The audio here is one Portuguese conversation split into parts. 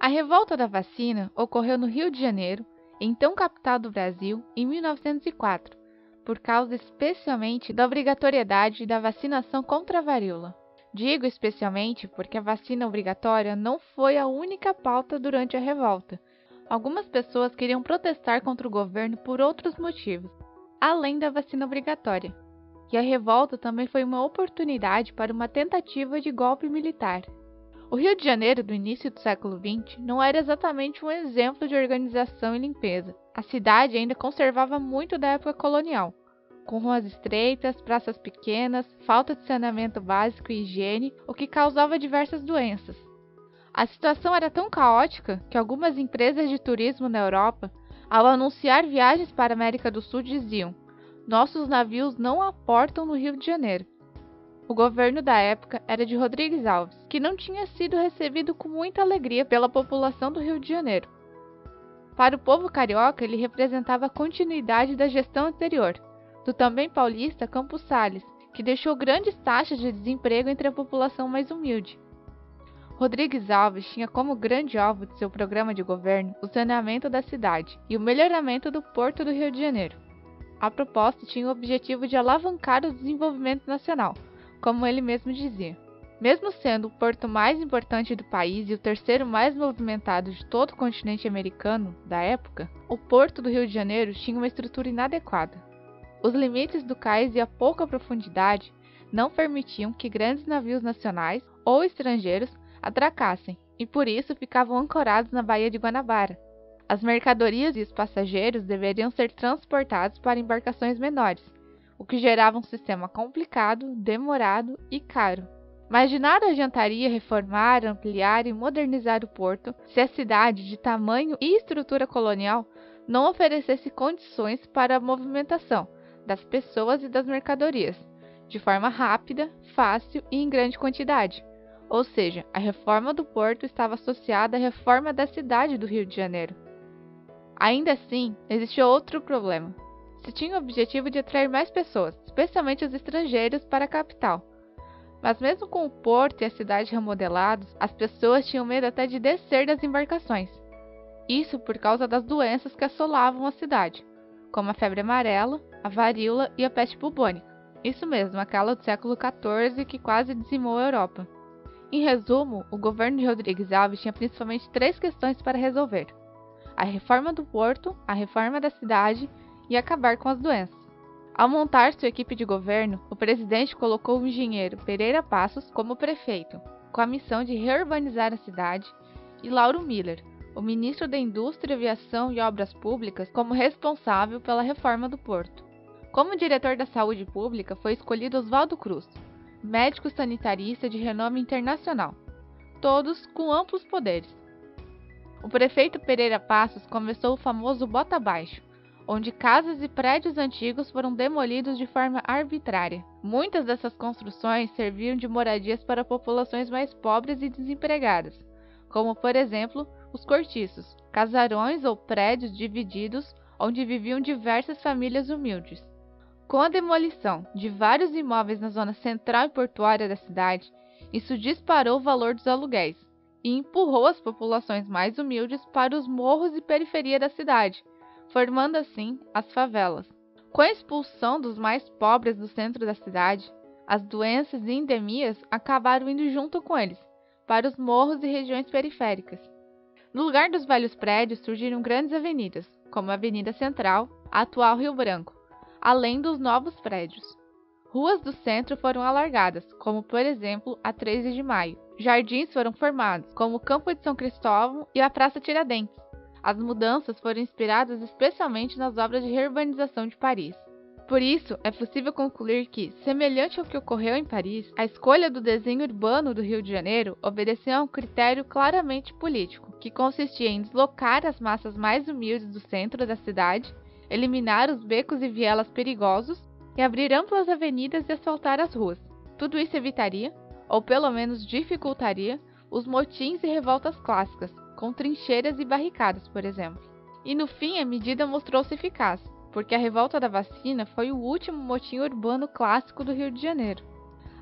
A revolta da vacina ocorreu no Rio de Janeiro, então capital do Brasil, em 1904, por causa especialmente da obrigatoriedade da vacinação contra a varíola. Digo especialmente porque a vacina obrigatória não foi a única pauta durante a revolta. Algumas pessoas queriam protestar contra o governo por outros motivos, além da vacina obrigatória. E a revolta também foi uma oportunidade para uma tentativa de golpe militar. O Rio de Janeiro do início do século XX não era exatamente um exemplo de organização e limpeza. A cidade ainda conservava muito da época colonial, com ruas estreitas, praças pequenas, falta de saneamento básico e higiene, o que causava diversas doenças. A situação era tão caótica que algumas empresas de turismo na Europa, ao anunciar viagens para a América do Sul, diziam: "Nossos navios não aportam no Rio de Janeiro." O governo da época era de Rodrigues Alves, que não tinha sido recebido com muita alegria pela população do Rio de Janeiro. Para o povo carioca, ele representava a continuidade da gestão anterior, do também paulista Campos Salles, que deixou grandes taxas de desemprego entre a população mais humilde. Rodrigues Alves tinha como grande alvo de seu programa de governo o saneamento da cidade e o melhoramento do porto do Rio de Janeiro. A proposta tinha o objetivo de alavancar o desenvolvimento nacional, como ele mesmo dizia. Mesmo sendo o porto mais importante do país e o terceiro mais movimentado de todo o continente americano da época, o porto do Rio de Janeiro tinha uma estrutura inadequada. Os limites do cais e a pouca profundidade não permitiam que grandes navios nacionais ou estrangeiros atracassem, e por isso ficavam ancorados na Baía de Guanabara. As mercadorias e os passageiros deveriam ser transportados para embarcações menores, o que gerava um sistema complicado, demorado e caro. Mas de nada adiantaria reformar, ampliar e modernizar o porto se a cidade, de tamanho e estrutura colonial, não oferecesse condições para a movimentação das pessoas e das mercadorias, de forma rápida, fácil e em grande quantidade. Ou seja, a reforma do porto estava associada à reforma da cidade do Rio de Janeiro. Ainda assim, existia outro problema. Se tinha o objetivo de atrair mais pessoas, especialmente os estrangeiros, para a capital. Mas mesmo com o porto e a cidade remodelados, as pessoas tinham medo até de descer das embarcações. Isso por causa das doenças que assolavam a cidade, como a febre amarela, a varíola e a peste bubônica. Isso mesmo, aquela do século XIV que quase dizimou a Europa. Em resumo, o governo de Rodrigues Alves tinha principalmente 3 questões para resolver: a reforma do porto, a reforma da cidade e acabar com as doenças. Ao montar sua equipe de governo, o presidente colocou o engenheiro Pereira Passos como prefeito, com a missão de reurbanizar a cidade, e Lauro Miller, o ministro da Indústria, Aviação e Obras Públicas, como responsável pela reforma do porto. Como diretor da saúde pública foi escolhido Oswaldo Cruz, médico sanitarista de renome internacional, todos com amplos poderes. O prefeito Pereira Passos começou o famoso Bota Abaixo, onde casas e prédios antigos foram demolidos de forma arbitrária. Muitas dessas construções serviam de moradias para populações mais pobres e desempregadas, como, por exemplo, os cortiços, casarões ou prédios divididos onde viviam diversas famílias humildes. Com a demolição de vários imóveis na zona central e portuária da cidade, isso disparou o valor dos aluguéis e empurrou as populações mais humildes para os morros e periferia da cidade, formando assim as favelas. Com a expulsão dos mais pobres do centro da cidade, as doenças e endemias acabaram indo junto com eles, para os morros e regiões periféricas. No lugar dos velhos prédios surgiram grandes avenidas, como a Avenida Central, a atual Rio Branco, além dos novos prédios. Ruas do centro foram alargadas, como por exemplo a 13 de Maio. Jardins foram formados, como o Campo de São Cristóvão e a Praça Tiradentes. As mudanças foram inspiradas especialmente nas obras de reurbanização de Paris. Por isso, é possível concluir que, semelhante ao que ocorreu em Paris, a escolha do desenho urbano do Rio de Janeiro obedeceu a um critério claramente político, que consistia em deslocar as massas mais humildes do centro da cidade, eliminar os becos e vielas perigosos e abrir amplas avenidas e asfaltar as ruas. Tudo isso evitaria, ou pelo menos dificultaria, os motins e revoltas clássicas, com trincheiras e barricadas, por exemplo. E no fim a medida mostrou-se eficaz, porque a revolta da vacina foi o último motim urbano clássico do Rio de Janeiro.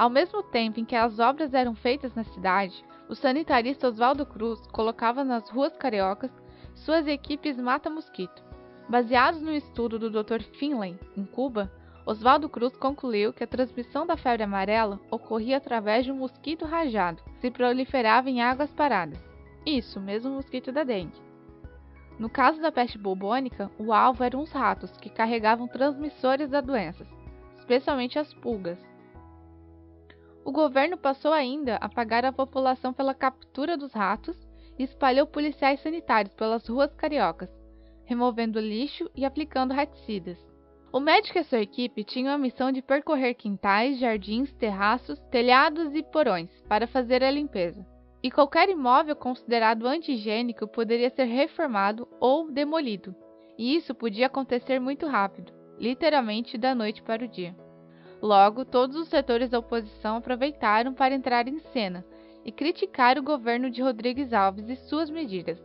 Ao mesmo tempo em que as obras eram feitas na cidade, o sanitarista Oswaldo Cruz colocava nas ruas cariocas suas equipes mata-mosquito. Baseados no estudo do Dr. Finlay, em Cuba, Oswaldo Cruz concluiu que a transmissão da febre amarela ocorria através de um mosquito rajado, que se proliferava em águas paradas. Isso, mesmo o mosquito da dengue. No caso da peste bubônica, o alvo eram os ratos, que carregavam transmissores da doença, especialmente as pulgas. O governo passou ainda a pagar a população pela captura dos ratos e espalhou policiais sanitários pelas ruas cariocas, removendo lixo e aplicando raticidas. O médico e sua equipe tinham a missão de percorrer quintais, jardins, terraços, telhados e porões para fazer a limpeza. E qualquer imóvel considerado anti-higiênico poderia ser reformado ou demolido. E isso podia acontecer muito rápido, literalmente da noite para o dia. Logo, todos os setores da oposição aproveitaram para entrar em cena e criticar o governo de Rodrigues Alves e suas medidas.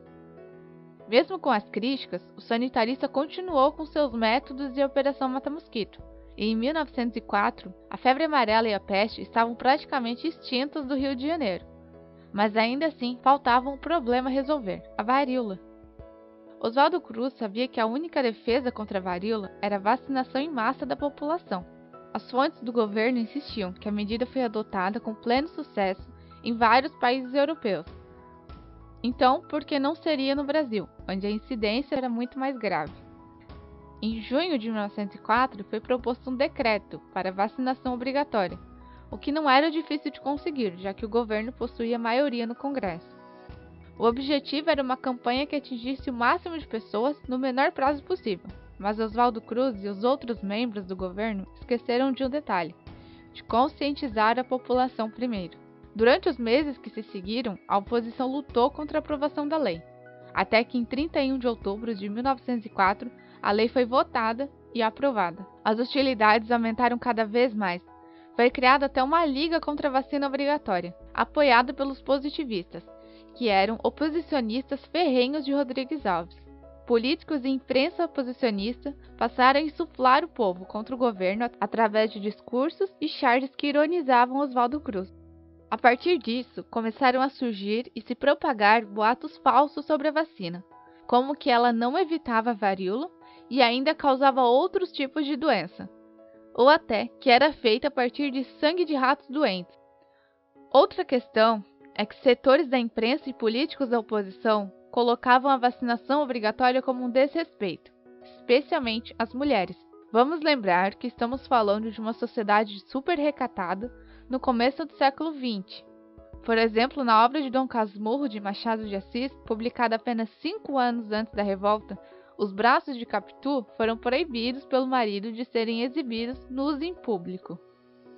Mesmo com as críticas, o sanitarista continuou com seus métodos de Operação Mata-Mosquito, e em 1904, a febre amarela e a peste estavam praticamente extintas do Rio de Janeiro. Mas ainda assim, faltava um problema a resolver: a varíola. Oswaldo Cruz sabia que a única defesa contra a varíola era a vacinação em massa da população. As fontes do governo insistiam que a medida foi adotada com pleno sucesso em vários países europeus. Então, por que não seria no Brasil, onde a incidência era muito mais grave? Em junho de 1904, foi proposto um decreto para vacinação obrigatória, o que não era difícil de conseguir, já que o governo possuía maioria no Congresso. O objetivo era uma campanha que atingisse o máximo de pessoas no menor prazo possível, mas Oswaldo Cruz e os outros membros do governo esqueceram de um detalhe: de conscientizar a população primeiro. Durante os meses que se seguiram, a oposição lutou contra a aprovação da lei, até que em 31 de outubro de 1904, a lei foi votada e aprovada. As hostilidades aumentaram cada vez mais. Foi criada até uma liga contra a vacina obrigatória, apoiada pelos positivistas, que eram oposicionistas ferrenhos de Rodrigues Alves. Políticos e imprensa oposicionista passaram a insuflar o povo contra o governo através de discursos e charges que ironizavam Oswaldo Cruz. A partir disso, começaram a surgir e se propagar boatos falsos sobre a vacina, como que ela não evitava a varíola e ainda causava outros tipos de doença, ou até que era feita a partir de sangue de ratos doentes. Outra questão é que setores da imprensa e políticos da oposição colocavam a vacinação obrigatória como um desrespeito, especialmente às mulheres. Vamos lembrar que estamos falando de uma sociedade super recatada no começo do século XX. Por exemplo, na obra de Dom Casmurro de Machado de Assis, publicada apenas 5 anos antes da revolta, os braços de Capitu foram proibidos pelo marido de serem exibidos nus em público.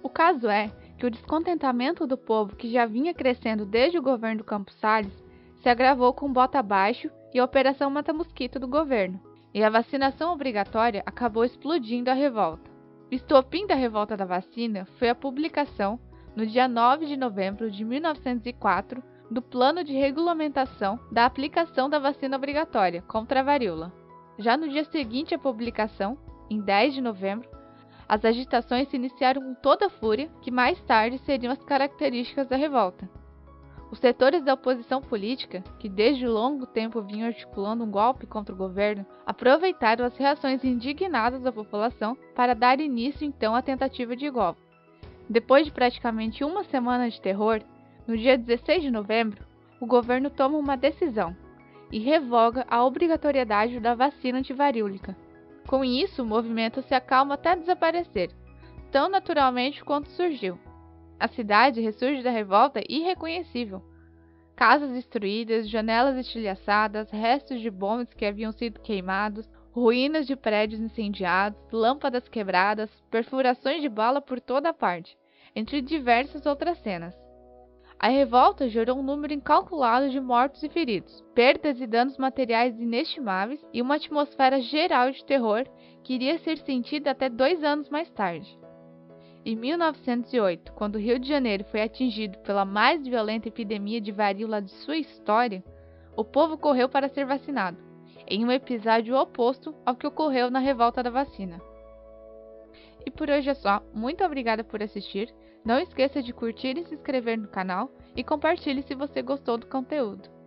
O caso é que o descontentamento do povo, que já vinha crescendo desde o governo do Campos Salles, se agravou com bota abaixo e a Operação Mata-Mosquito do governo, e a vacinação obrigatória acabou explodindo a revolta. O estopim da revolta da vacina foi a publicação, no dia 9 de novembro de 1904, do Plano de Regulamentação da Aplicação da Vacina Obrigatória contra a varíola. Já no dia seguinte à publicação, em 10 de novembro, as agitações se iniciaram com toda a fúria, que mais tarde seriam as características da revolta. Os setores da oposição política, que desde longo tempo vinham articulando um golpe contra o governo, aproveitaram as reações indignadas da população para dar início então à tentativa de golpe. Depois de praticamente uma semana de terror, no dia 16 de novembro, o governo toma uma decisão e revoga a obrigatoriedade da vacina antivaríolica. Com isso, o movimento se acalma até desaparecer, tão naturalmente quanto surgiu. A cidade ressurge da revolta irreconhecível. Casas destruídas, janelas estilhaçadas, restos de bombas que haviam sido queimados, ruínas de prédios incendiados, lâmpadas quebradas, perfurações de bala por toda parte, entre diversas outras cenas. A revolta gerou um número incalculável de mortos e feridos, perdas e danos materiais inestimáveis e uma atmosfera geral de terror que iria ser sentida até 2 anos mais tarde. Em 1908, quando o Rio de Janeiro foi atingido pela mais violenta epidemia de varíola de sua história, o povo correu para ser vacinado, em um episódio oposto ao que ocorreu na revolta da vacina. E por hoje é só. Muito obrigada por assistir. Não esqueça de curtir e se inscrever no canal e compartilhe se você gostou do conteúdo.